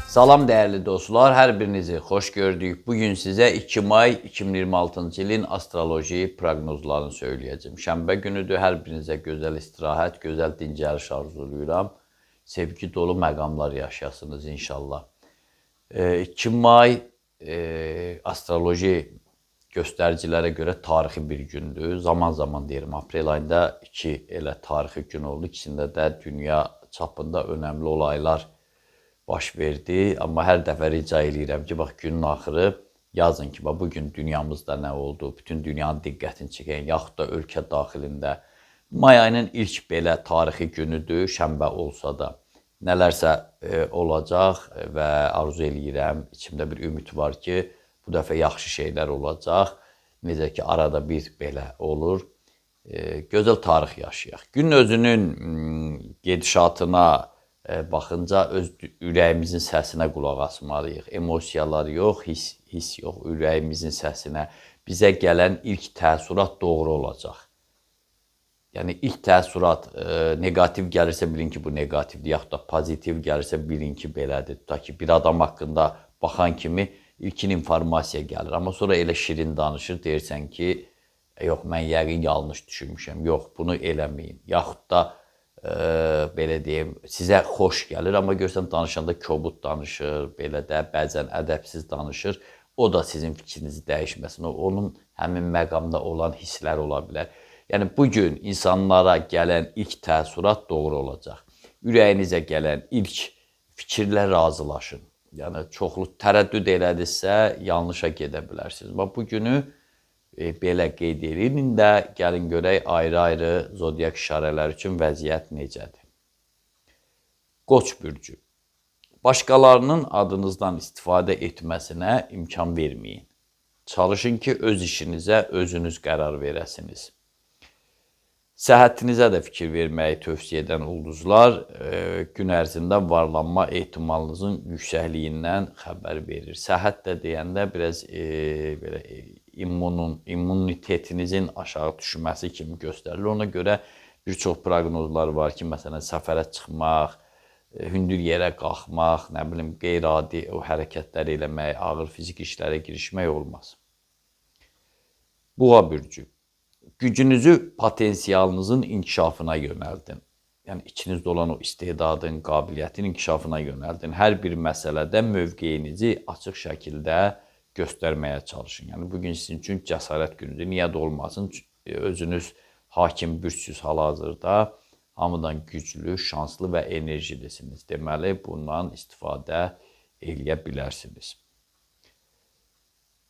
Salam dəyərli dostlar, hər birinizi xoş gördük. Bugün sizə 2 may 2026-cı ilin astroloji proqnozlarını söyləyəcəm. Şənbə günüdür, hər birinizə gözəl istirahət, gözəl dincəliş arzulayıram. Sevgi dolu məqamlar yaşayasınız inşallah. 2 may astroloji göstəricilərə görə tarixi bir gündür. Zaman-zaman deyirəm, aprel ayında 2 elə tarixi gün oldu. İkisində də dünya çapında önəmli olaylar baş verdi. Amma hər dəfə rica edirəm ki, bax günün axırı yazın ki, bax bugün dünyamızda nə oldu, bütün dünyanın diqqətini çəkən, yaxud da ölkə daxilində. May ayının ilk belə tarixi günüdür, şənbə olsa da. Nələrsə olacaq və arzu eləyirəm. İçimdə bir ümid var ki, bu dəfə yaxşı şeylər olacaq. Necə ki, arada bir belə olur. Gözəl tarix yaşayaq. Günün özünün gedişatına baxınca öz ürəyimizin səsinə qulaq asmalıyıq. Emosiyalar yox, hiss yox, ürəyimizin səsinə. Bizə gələn ilk təəssürat doğru olacaq. Yəni ilk təəssürat negativ gəlirsə bilin ki, bu negativdir, yaxud da pozitiv gəlirsə bilin ki, belədir. Tutaq ki, bir adam haqqında baxan kimi ilkin informasiya gəlir. Amma sonra elə şirin danışır, deyirsən ki, yox, mən yəqin yanlış düşünmüşəm, yox, bunu eləməyin. Yaxud da belə deyim, sizə xoş gəlir, amma görsən danışanda kobud danışır, belə də bəzən ədəbsiz danışır. O da sizin fikrinizi dəyişməsin. Onun həmin məqamda olan hisslər ola bilər. Yəni, bugün insanlara gələn ilk təəssürat doğru olacaq. Ürəyinizə gələn ilk fikirlə razılaşın. Yəni, çoxlu tərəddüd elədirsə, yanlışa gedə bilərsiniz. Bu günü belə qeyd edin də, gəlin görək ayrı-ayrı zodiak işarələr üçün vəziyyət necədir. Qoç bürcü. Başqalarının adınızdan istifadə etməsinə imkan verməyin. Çalışın ki, öz işinizə özünüz qərar verəsiniz. Səhhətinizə də fikir verməyi tövsiyə edən ulduzlar gün ərzində varlanma ehtimalınızın yüksəkliyindən xəbər verir. Səhhət də deyəndə biraz belə immunitetinizin aşağı düşməsi kimi göstərilir. Ona görə bir çox proqnozlar var ki, məsələn, səfərə çıxmaq, hündür yerə qalxmaq, nə bilim, qeyri-adi o hərəkətlər eləmək, ağır fizik işlərə girişmək olmaz. Boğa bürcü. Gücünüzü potensialınızın inkişafına yönəldin. Yəni, içinizdə olan o istedadın, qabiliyyətin inkişafına yönəldin. Hər bir məsələdə mövqeyinizi açıq şəkildə göstərməyə çalışın. Yəni, bugün sizin üçün cəsarət günüdür. Niyə də olmasın? Özünüz hakim bürcsüz hal-hazırda hamıdan güclü, şanslı və enerjilisiniz. Deməli, bundan istifadə eləyə bilərsiniz.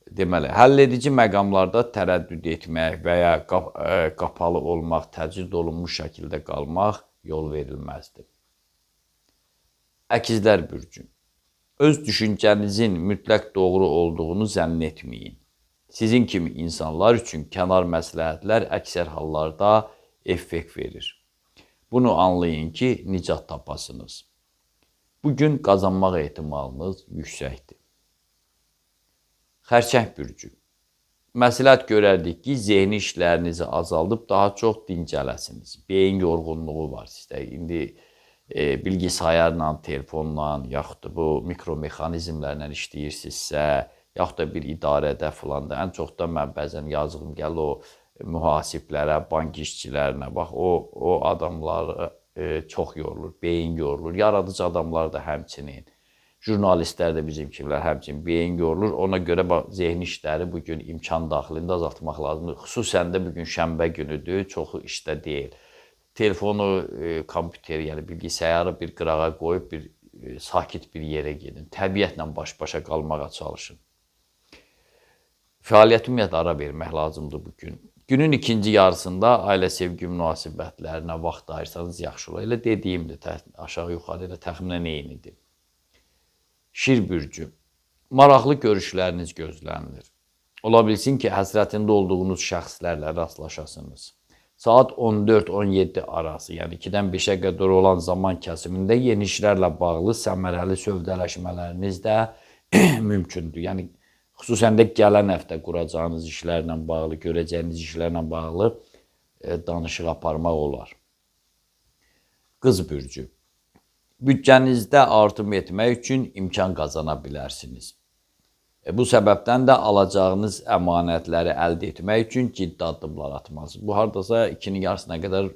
Deməli, həlledici məqamlarda tərəddüd etmək və ya qapalı olmaq, təcrid olunmuş şəkildə qalmaq yol verilməzdir. Əkizlər bürcü. Öz düşüncənizin mütləq doğru olduğunu zənn etməyin. Sizin kimi insanlar üçün kənar məsləhətlər əksər hallarda effekt verir. Bunu anlayın ki, nicat tapasınız. Bugün qazanmaq ehtimalınız yüksəkdir. Xərçəng bürcü. Məsləhət görərdik ki, zehni işlərinizi azaldıb daha çox dincələsiniz. Beyin yorğunluğu var sizdə. İndi bilgisayarla, telefonla, yaxud da bu mikromexanizmlərlə işləyirsinizsə, yaxud da bir idarədə filan da, ən çox da mən bəzən yazığım gəlir o mühasiblərə, bank işçilərinə, bax o adamlar çox yorulur, beyin yorulur, yaradıcı adamlar da həmçinin. Jurnalistlər də bizimkilər həmçinin beyin yorulur. Ona görə zehni işləri bugün imkan daxilində azaltmaq lazımdır. Xüsusən də bugün şənbə günüdür, çoxu işdə deyil. Telefonu, kompüteri, yəni bilgisayarı bir qırağa qoyub sakit bir yerə gedin. Təbiətlə baş-başa qalmağa çalışın. Fəaliyyət ümumiyyətlə ara vermək lazımdır bugün. Günün ikinci yarısında ailə sevgi münasibətlərinə vaxt ayırsanız yaxşı olur. Elə dediyimdir, aşağı-yuxarı elə təxminən eynidir. Şir bürcü. Maraqlı görüşləriniz gözlənilir. Ola bilsin ki, həsrətində olduğunuz şəxslərlə rastlaşasınız. Saat 14-17 arası, yəni 2-dən 5-ə qədər olan zaman kəsimində yeni işlərlə bağlı səmərəli sövdələşmələriniz də mümkündür. Yəni, xüsusən də gələn həftə quracağınız işlərlə bağlı, görəcəyiniz işlərlə bağlı danışıq aparmaq olar. Qız bürcü. Büdcənizdə artım etmək üçün imkan qazana bilərsiniz. Bu səbəbdən də alacağınız əmanətləri əldə etmək üçün ciddi addımlar atmalısınız. Bu hardasa 2-nin yarısına qədər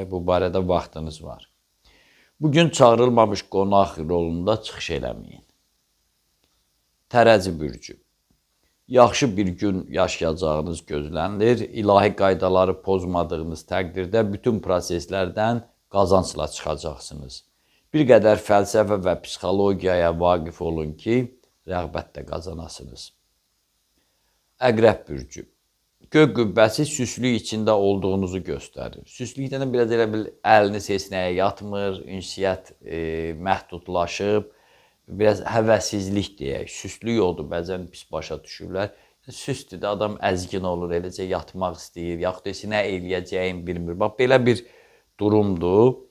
bu barədə vaxtınız var. Bugün çağırılmamış qonaq rolunda çıxış eləməyin. Tərəzi bürcü. Yaxşı bir gün yaşayacağınız gözlənilir. İlahi qaydaları pozmadığınız təqdirdə bütün proseslərdən qazancla çıxacaqsınız. Bir qədər fəlsəfə və psixologiyaya vaqif olun ki, rəğbət də qazanasınız. Əqrəb bürcü. Göq qübbəsi süslük içində olduğunuzu göstərir. Süslükdən biraz elə bil əliniz heç nəyə yatmır, ünsiyyət məhdudlaşıb, biraz həvəssizlik deyək. Süslük oldu, bəzən pis başa düşürlər. Süsdür də adam əzgin olur, eləcə yatmaq istəyir, yaxud heç nə eləyəcəyini bilmir. Bax, belə bir durumdur.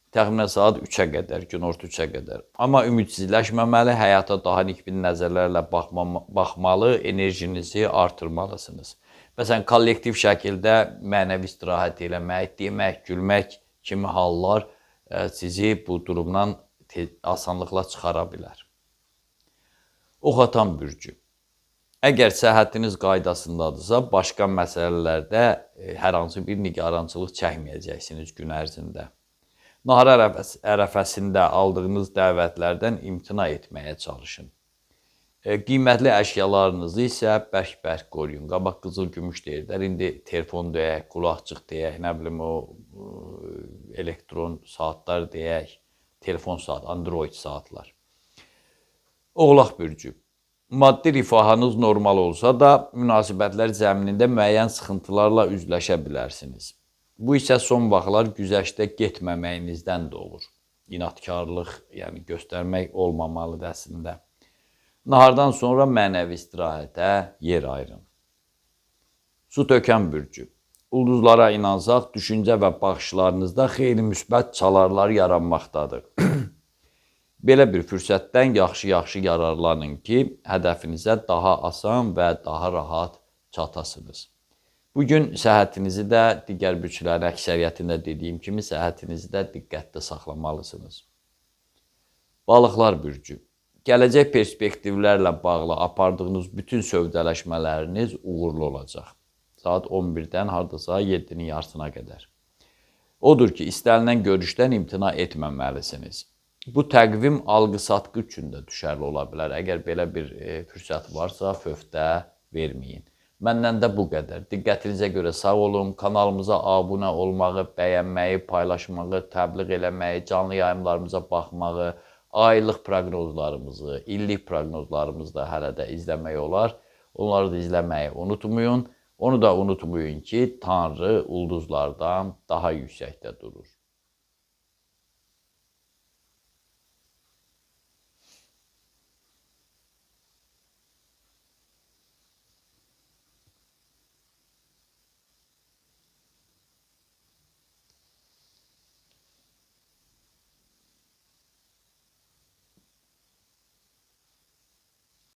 Təxminən saat 3-ə qədər, günorta 3-ə qədər. Amma ümidsizləşməməli, həyata daha nikbin nəzərlərlə baxmalı, enerjinizi artırmalısınız. Məsələn, kollektiv şəkildə mənəvi istirahət eləmək, demək, gülmək kimi hallar sizi bu durumdan asanlıqla çıxara bilər. Ox atan bürcü. Əgər səhhətiniz qaydasındadırsa, başqa məsələlərdə hər hansı bir nigarançılıq çəkməyəcəksiniz gün ərzində. Nahar ərəfəsində aldığınız dəvətlərdən imtina etməyə çalışın. Qiymətli əşyalarınızı isə bərk-bərk qoruyun. Qabaq qızıl gümüş deyirlər, indi telefon deyək, qulaqçıq deyək, nə bilim o elektron saatlar deyək, telefon saat, Android saatlar. Oğlaq bürcü. Maddi rifahınız normal olsa da, münasibətlər zəminində müəyyən sıxıntılarla üzləşə bilərsiniz. Bu isə son vaxtlar güzəştə getməməyinizdən də olur. İnatkarlıq, yəni göstərmək olmamalıdır əslində. Nahardan sonra mənəvi istirahətə yer ayırın. Su tökən bürcü. Ulduzlara inansaq, düşüncə və baxışlarınızda xeyli müsbət çalarlar yaranmaqdadır. Belə bir fürsətdən yaxşı-yaxşı yararlanın ki, hədəfinizə daha asan və daha rahat çatasınız. Bugün səhhətinizi də digər bürclərin əksəriyyətində dediyim kimi səhhətinizi də diqqətdə saxlamalısınız. Balıqlar bürcü. Gələcək perspektivlərlə bağlı apardığınız bütün sövdələşmələriniz uğurlu olacaq. Saat 11-dən hardasa 7-nin yarısına qədər. Odur ki, istənilən görüşdən imtina etməməlisiniz. Bu təqvim alqı-satqı üçün də düşərli ola bilər. Əgər belə bir fürsət varsa, fövdə verməyin. Məndən də bu qədər. Diqqətinizə görə sağ olun. Kanalımıza abunə olmağı, bəyənməyi, paylaşmağı, təbliğ eləməyi, canlı yayımlarımıza baxmağı, aylıq proqnozlarımızı, illik proqnozlarımızı da hələ də izləmək olar. Onları da izləməyi unutmayın. Onu da unutmayın ki, Tanrı ulduzlardan daha yüksəkdə durur.